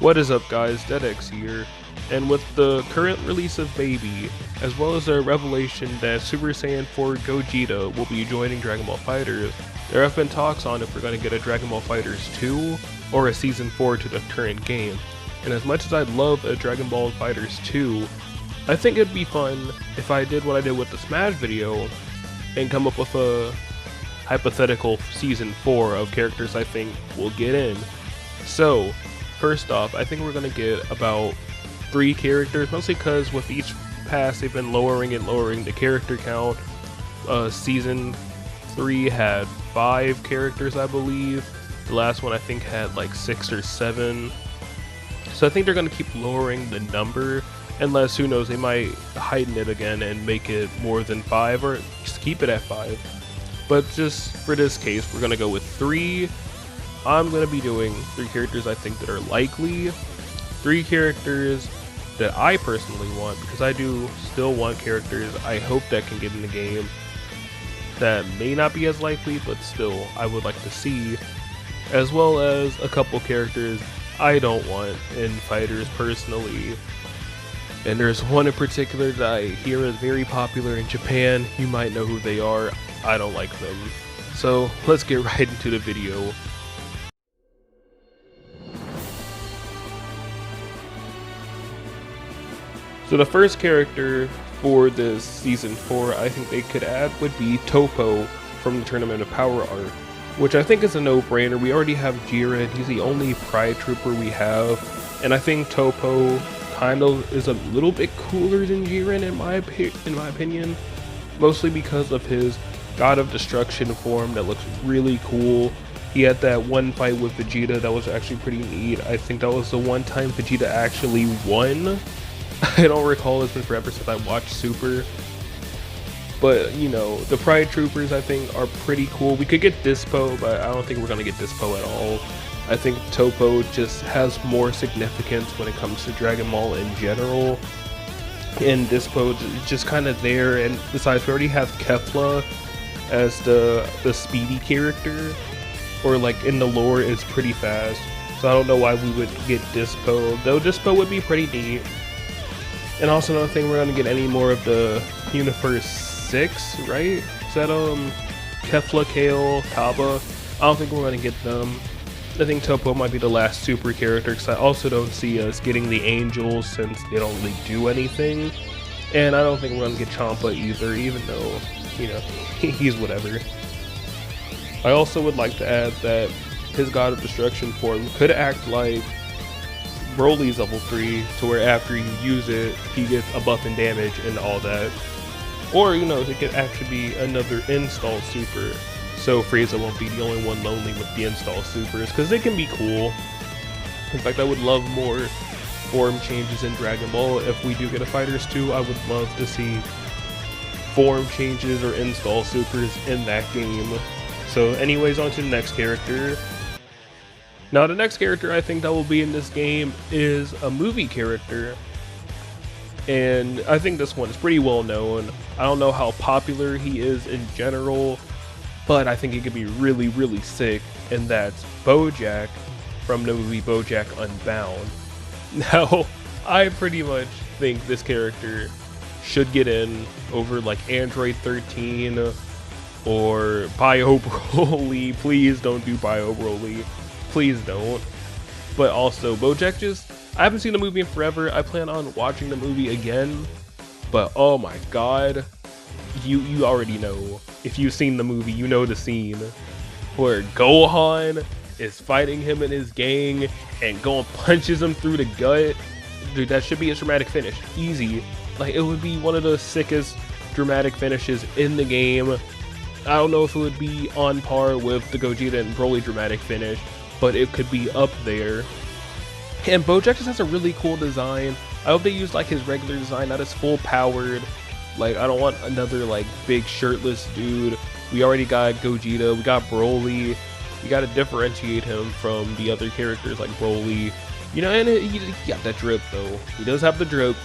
What is up guys, DeadX here, and with the current release of Baby, as well as the revelation that Super Saiyan 4 Gogeta will be joining Dragon Ball FighterZ, there have been talks on if we're going to get a Dragon Ball FighterZ 2 or a Season 4 to the current game. And as much as I'd love a Dragon Ball FighterZ 2, I think it'd be fun if I did what I did with the Smash video and come up with a hypothetical Season 4 of characters I think will get in. So, first off, I think we're going to get about 3 characters, mostly because with each pass they've been lowering the character count. Season 3 had 5 characters, I believe. The last one I think had like 6 or 7. So I think they're going to keep lowering the number, unless, who knows, they might heighten it again and make it more than 5, or just keep it at 5. But just for this case, we're going to go with 3. I'm going to be doing 3 characters I think that are likely, 3 characters that I personally want, because I do still want characters I hope that can get in the game that may not be as likely, but still I would like to see, as well as a couple characters I don't want in fighters personally. And there's one in particular that I hear is very popular in Japan. You might know who they are. I don't like them. So let's get right into the video. So the first character for this Season 4 I think they could add would be Toppo from the Tournament of Power arc, which I think is a no-brainer. We already have Jiren, he's the only Pride Trooper we have, and I think Toppo kind of is a little bit cooler than Jiren in my opinion, mostly because of his God of Destruction form that looks really cool. He had that one fight with Vegeta that was actually pretty neat. I think that was the one time Vegeta actually won. I don't recall, it's been forever since I watched Super. But, you know, the Pride Troopers I think are pretty cool. We could get Dispo, but I don't think we're going to get Dispo at all. I think Toppo just has more significance when it comes to Dragon Ball in general. And Dispo is just kind of there. And besides, we already have Kefla as the speedy character. Or like in the lore is pretty fast. So I don't know why we would get Dispo. Though Dispo would be pretty neat. And also another thing, we're going to get any more of the Universe 6, right? Is that Kefla, Kale, Kaba? I don't think we're going to get them. I think Toppo might be the last super character, because I also don't see us getting the Angels since they don't really do anything. And I don't think we're going to get Champa either, even though, you know, he's whatever. I also would like to add that his God of Destruction form could act like Broly's level 3, to where after you use it, he gets a buff in damage and all that. Or, you know, it could actually be another install super, so Frieza won't be the only one lonely with the install supers, because they can be cool. In fact, I would love more form changes in Dragon Ball. If we do get a FighterZ 2, I would love to see form changes or install supers in that game. So anyways, on to the next character. Now the next character I think that will be in this game is a movie character. And I think this one is pretty well known. I don't know how popular he is in general, but I think he could be really, really sick, and that's BoJack from the movie BoJack Unbound. Now, I pretty much think this character should get in over like Android 13 or Bio Broly. Please don't do Bio Broly. Please don't. But also, BoJack I haven't seen the movie in forever. I plan on watching the movie again. But oh my god. You already know. If you've seen the movie, you know the scene where Gohan is fighting him and his gang and Gohan punches him through the gut. Dude, that should be a dramatic finish. Easy. Like, it would be one of the sickest dramatic finishes in the game. I don't know if it would be on par with the Gogeta and Broly dramatic finish, but it could be up there. And BoJack just has a really cool design. I hope they use like his regular design, not his full powered. Like, I don't want another like big shirtless dude. We already got Gogeta, we got Broly. You gotta differentiate him from the other characters like Broly. You know, and he got that drip though. He does have the drip.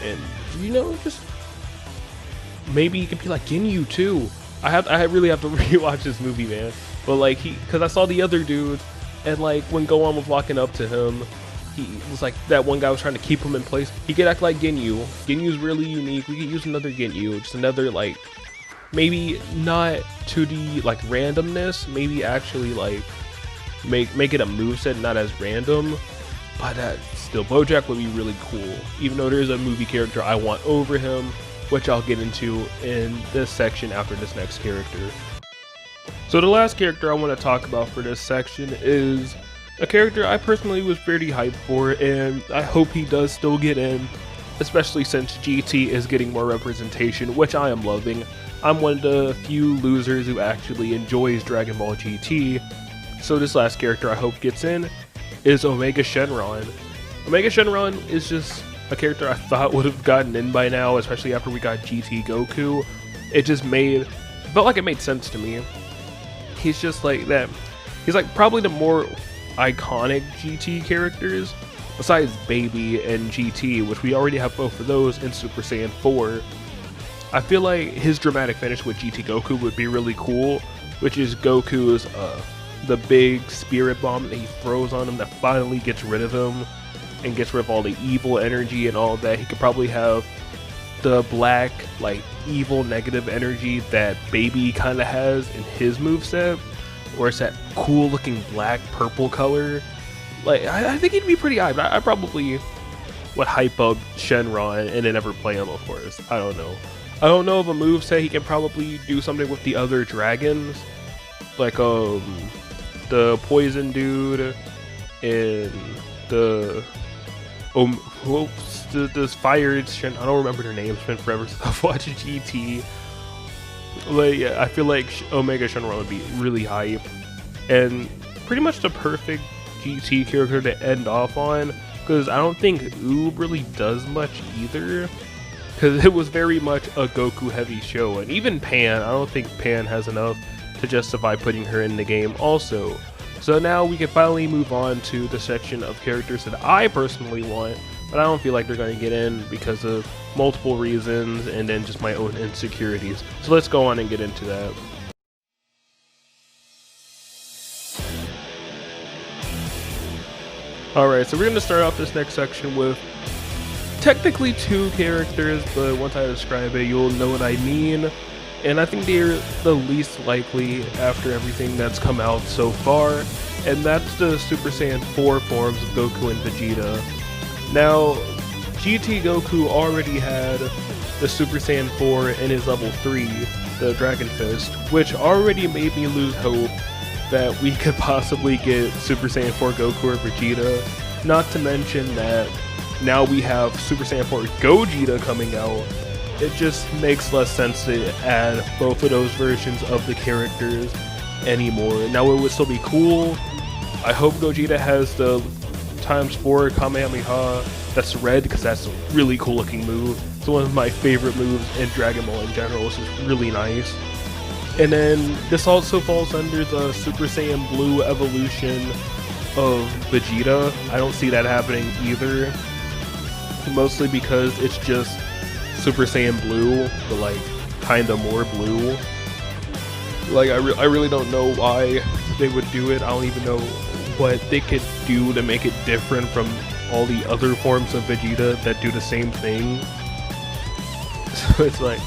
And, you know, just maybe he could be like Ginyu too. I really have to rewatch this movie, man. But like because I saw the other dude And like when Gohan was walking up to him, he was like, that one guy was trying to keep him in place. He could act like Ginyu. Ginyu's really unique. We could use another Ginyu, just another like, maybe not 2D like randomness, maybe actually like make it a moveset, not as random. But still, Bojack would be really cool, even though there's a movie character I want over him, which I'll get into in this section after this next character. So the last character I want to talk about for this section is a character I personally was pretty hyped for, and I hope he does still get in, especially since GT is getting more representation, which I am loving. I'm one of the few losers who actually enjoys Dragon Ball GT, so this last character I hope gets in is Omega Shenron. Omega Shenron is just a character I thought would have gotten in by now, especially after we got GT Goku. It just felt like it made sense to me. He's just like that. He's like probably the more iconic GT characters, besides Baby and GT, which we already have both of those in Super Saiyan 4. I feel like his dramatic finish with GT Goku would be really cool, which is Goku's the big spirit bomb that he throws on him that finally gets rid of him and gets rid of all the evil energy and all that. He could probably have the black, like, evil negative energy that Baby kind of has in his moveset, or it's that cool looking black purple color. Like, I think he'd be pretty hyped. I probably would hype up Shenron and then never play him, of course. I don't know. I don't know of a moveset he can probably do something with the other dragons, like the poison dude and the this fired Shen. I don't remember their names. It's been forever since I've watched GT. But yeah, I feel like Omega Shenron would be really hype and pretty much the perfect GT character to end off on, because I don't think Oob really does much either, because it was very much a Goku heavy show, and even Pan, I don't think Pan has enough to justify putting her in the game also. So now we can finally move on to the section of characters that I personally want, but I don't feel like they're going to get in because of multiple reasons and then just my own insecurities. So let's go on and get into that. Alright, so we're going to start off this next section with technically two characters, but once I describe it, you'll know what I mean. And I think they're the least likely after everything that's come out so far, and that's the Super Saiyan 4 forms of Goku and Vegeta. Now, GT Goku already had the Super Saiyan 4 in his level 3, the Dragon Fist, which already made me lose hope that we could possibly get Super Saiyan 4 Goku or Vegeta, not to mention that now we have Super Saiyan 4 Gogeta coming out. It just makes less sense to add both of those versions of the characters anymore. Now it would still be cool. I hope Gogeta has the ×4 Kamehameha that's red, because that's a really cool looking move. It's one of my favorite moves in Dragon Ball in general. This is really nice. And then this also falls under the Super Saiyan Blue evolution of Vegeta. I don't see that happening either, mostly because it's just Super Saiyan Blue, but like kinda more blue. Like I really don't know why they would do it. I don't even know what they could do to make it different from all the other forms of Vegeta that do the same thing. So it's like,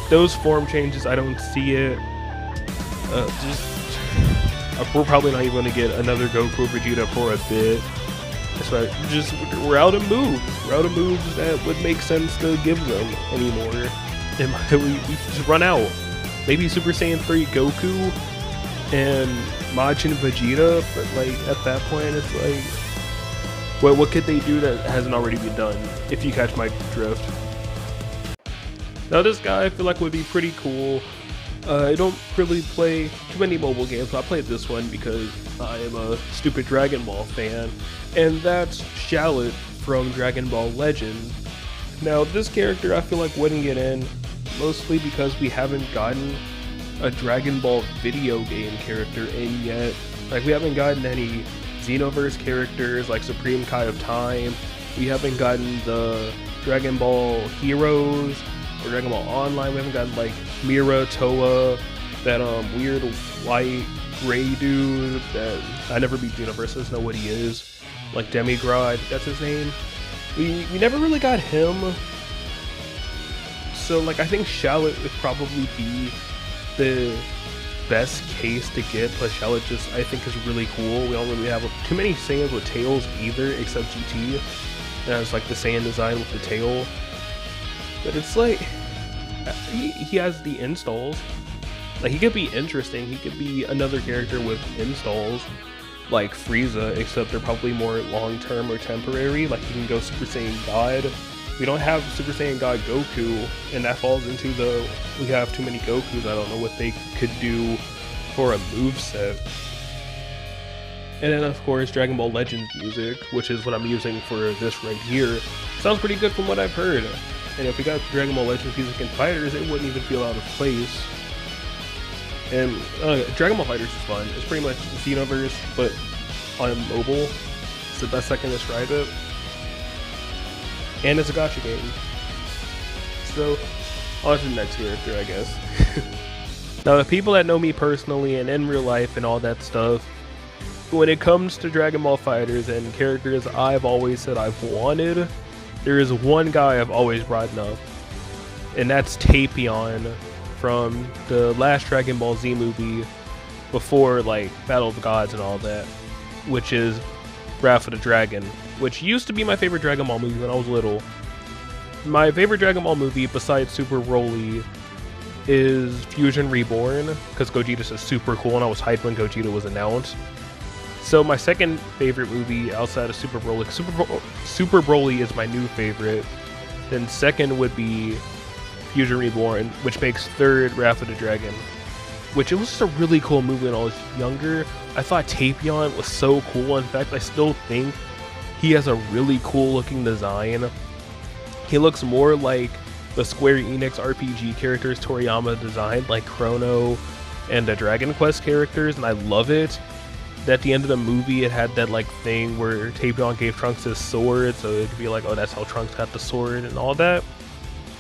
those form changes, I don't see it. We're probably not even going to get another Goku or Vegeta for a bit. That's why we're out of moves. We're out of moves that would make sense to give them anymore. And we just run out. Maybe Super Saiyan 3 Goku and Majin Vegeta, but like at that point it's like, well, what could they do that hasn't already been done, if you catch my drift. Now this guy I feel like would be pretty cool. I don't really play too many mobile games, but I played this one because I am a stupid Dragon Ball fan, and that's Shallot from Dragon Ball Legend. Now this character I feel like wouldn't get in, mostly because we haven't gotten a Dragon Ball video game character in yet. Like, we haven't gotten any Xenoverse characters like Supreme Kai of Time. We haven't gotten the Dragon Ball Heroes or Dragon Ball Online. We haven't gotten like Mira, Toa, that weird white gray dude that I never beat the universe, doesn't know what he is. Like Demigod, that's his name. We never really got him. So like I think Shallot would probably be the best case to get, plus Shallot just I think is really cool. We don't really have too many Saiyans with tails either, except GT. And it's like the Saiyan design with the tail. But it's like he has the installs. Like he could be interesting. He could be another character with installs, like Frieza, except they're probably more long-term or temporary. Like he can go Super Saiyan God. We don't have Super Saiyan God Goku, and that falls into the we have too many Gokus. I don't know what they could do for a moveset. And then of course Dragon Ball Legends music, which is what I'm using for this right here. Sounds pretty good from what I've heard. And if we got Dragon Ball Legends music in FighterZ, it wouldn't even feel out of place. And Dragon Ball FighterZ is fun. It's pretty much Xenoverse, but on mobile. It's the best I can describe it. And it's a gacha game. So, on to the next character, I guess. Now, the people that know me personally and in real life and all that stuff, when it comes to Dragon Ball FighterZ and characters I've always said I've wanted, there is one guy I've always brought up, and that's Tapion from the last Dragon Ball Z movie before like Battle of the Gods and all that, which is Wrath of the Dragon, which used to be my favorite Dragon Ball movie when I was little. My favorite Dragon Ball movie besides Super Broly is Fusion Reborn, because Gogeta's just super cool and I was hyped when Gogeta was announced. So my second favorite movie outside of Super Broly, Super Broly is my new favorite. Then second would be Fusion Reborn, which makes third Wrath of the Dragon, which it was just a really cool movie when I was younger. I thought Tapion was so cool. In fact, I still think he has a really cool looking design. He looks more like the Square Enix RPG characters Toriyama designed, like Chrono and the Dragon Quest characters, and I love it. At the end of the movie, it had that like thing where Tapion gave Trunks his sword, so it could be like, oh, that's how Trunks got the sword and all that.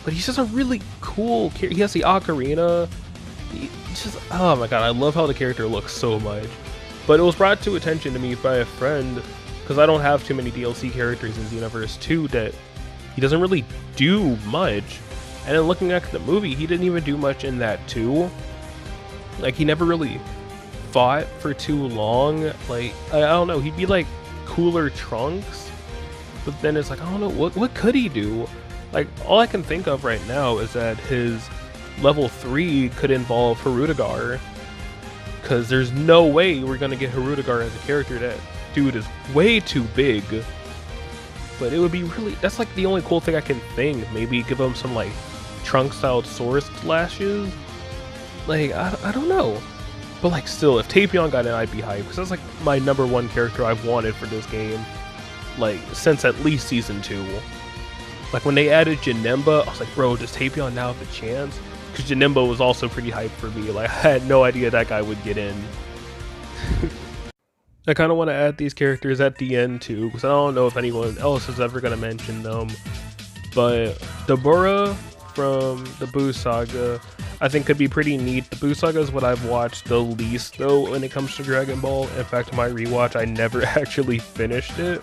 But he's just a really cool character. He has the ocarina. He's just, oh my god, I love how the character looks so much. But it was brought to attention to me by a friend, because I don't have too many DLC characters in Xenoverse 2, that he doesn't really do much. And then looking at the movie, he didn't even do much in that too. Like, he never really fought for too long. Like, I don't know, he'd be like cooler Trunks, but then it's like, I don't know, what could he do? Like, all I can think of right now is that his level 3 could involve Hirudegar, because there's no way we're gonna get Hirudegar as a character. That dude is way too big. But it would be really, that's like the only cool thing I can think. Maybe give him some like Trunk style sword slashes. Like, I don't know. But like, still, if Tapion got in, I'd be hyped, because that's like my #1 character I've wanted for this game, like since at least season 2. Like when they added Janemba, I was like, bro, does Tapion now have a chance? Because Janemba was also pretty hyped for me. Like, I had no idea that guy would get in. I kind of want to add these characters at the end too, because I don't know if anyone else is ever going to mention them. But Dabura from the Buu Saga, I think could be pretty neat. The Buu Saga is what I've watched the least though when it comes to Dragon Ball. In fact, my rewatch, I never actually finished it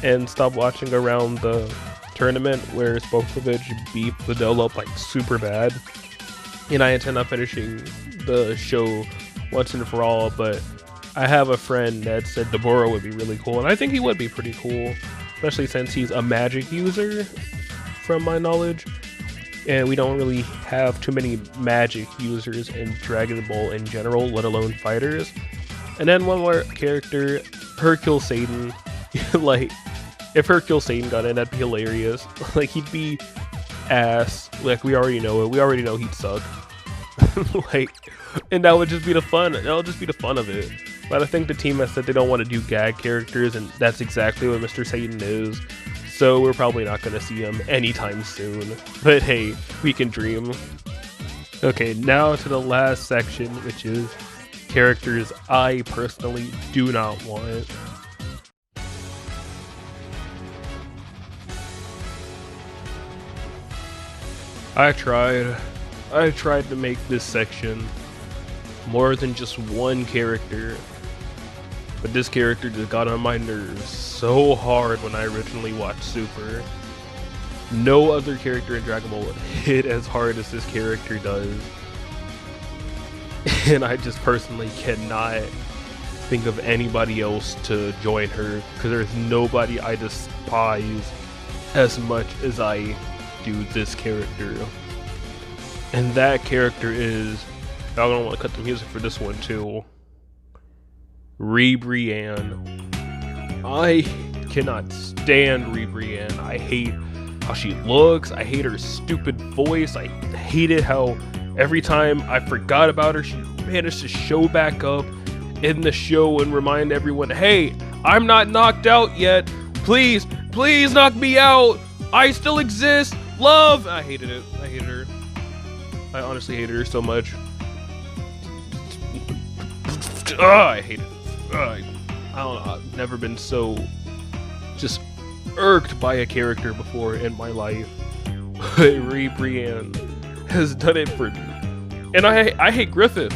and stopped watching around the tournament where Spokovich beat Videl up like super bad. And I intend on finishing the show once and for all, but I have a friend that said Dabura would be really cool, and I think he would be pretty cool, especially since he's a magic user, from my knowledge, and we don't really have too many magic users in Dragon Ball in general, let alone fighters. And then one more character, Hercule Satan. Like, if Hercule Satan got in, that'd be hilarious. Like, he'd be ass. Like, we already know it. We already know he'd suck. Like, and that would just be the fun. That would just be the fun of it. But I think the team has said they don't want to do gag characters, and that's exactly what Mr. Satan is. So we're probably not going to see him anytime soon. But hey, we can dream. Okay, now to the last section, which is characters I personally do not want. I tried to make this section more than just one character. But this character just got on my nerves so hard when I originally watched Super. No other character in Dragon Ball would hit as hard as this character does. And I just personally cannot think of anybody else to join her, because there's nobody I despise as much as I do this character. And that character is, I don't want to cut the music for this one too, Brienne. I cannot stand Brienne. I hate how she looks. I hate her stupid voice. I hated how every time I forgot about her, she managed to show back up in the show and remind everyone, hey, I'm not knocked out yet. Please, please knock me out. I still exist. Love. I hated it. I hated her. I honestly hated her so much. I hate it. I don't know. I've never been so just irked by a character before in my life. But Brienne has done it for me. And I hate Griffith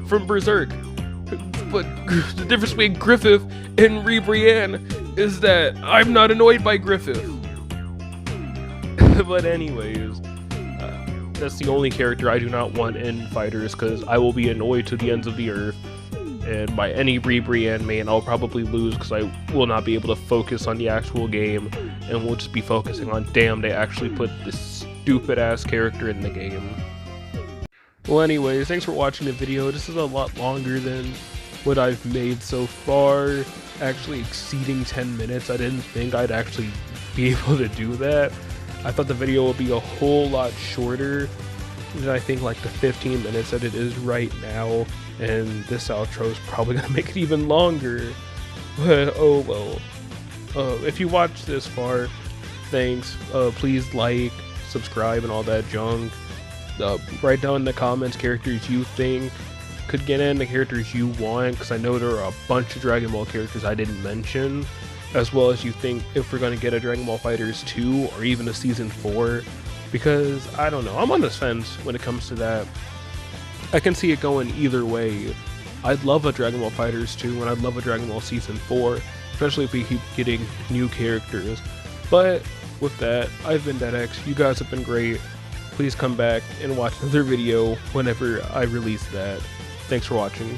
from Berserk. But the difference between Griffith and Brienne is that I'm not annoyed by Griffith. But anyways, that's the only character I do not want in FighterZ, because I will be annoyed to the ends of the earth. And by any Brienne main, I'll probably lose because I will not be able to focus on the actual game, and we'll just be focusing on, damn, they actually put this stupid ass character in the game. Well, anyways, thanks for watching the video. This is a lot longer than what I've made so far, actually exceeding 10 minutes. I didn't think I'd actually be able to do that. I thought the video would be a whole lot shorter than I think like the 15 minutes that it is right now. And this outro is probably gonna make it even longer, but oh well. If you watched this far, thanks. Please like, subscribe, and all that junk. Write down in the comments characters you think could get in, the characters you want, because I know there are a bunch of Dragon Ball characters I didn't mention, as well as you think if we're gonna get a Dragon Ball FighterZ 2 or even a Season 4, because I don't know, I'm on the fence when it comes to that. I can see it going either way. I'd love a Dragon Ball FighterZ 2 and I'd love a Dragon Ball Season 4, especially if we keep getting new characters. But with that, I've been DeadX, you guys have been great. Please come back and watch another video whenever I release that. Thanks for watching.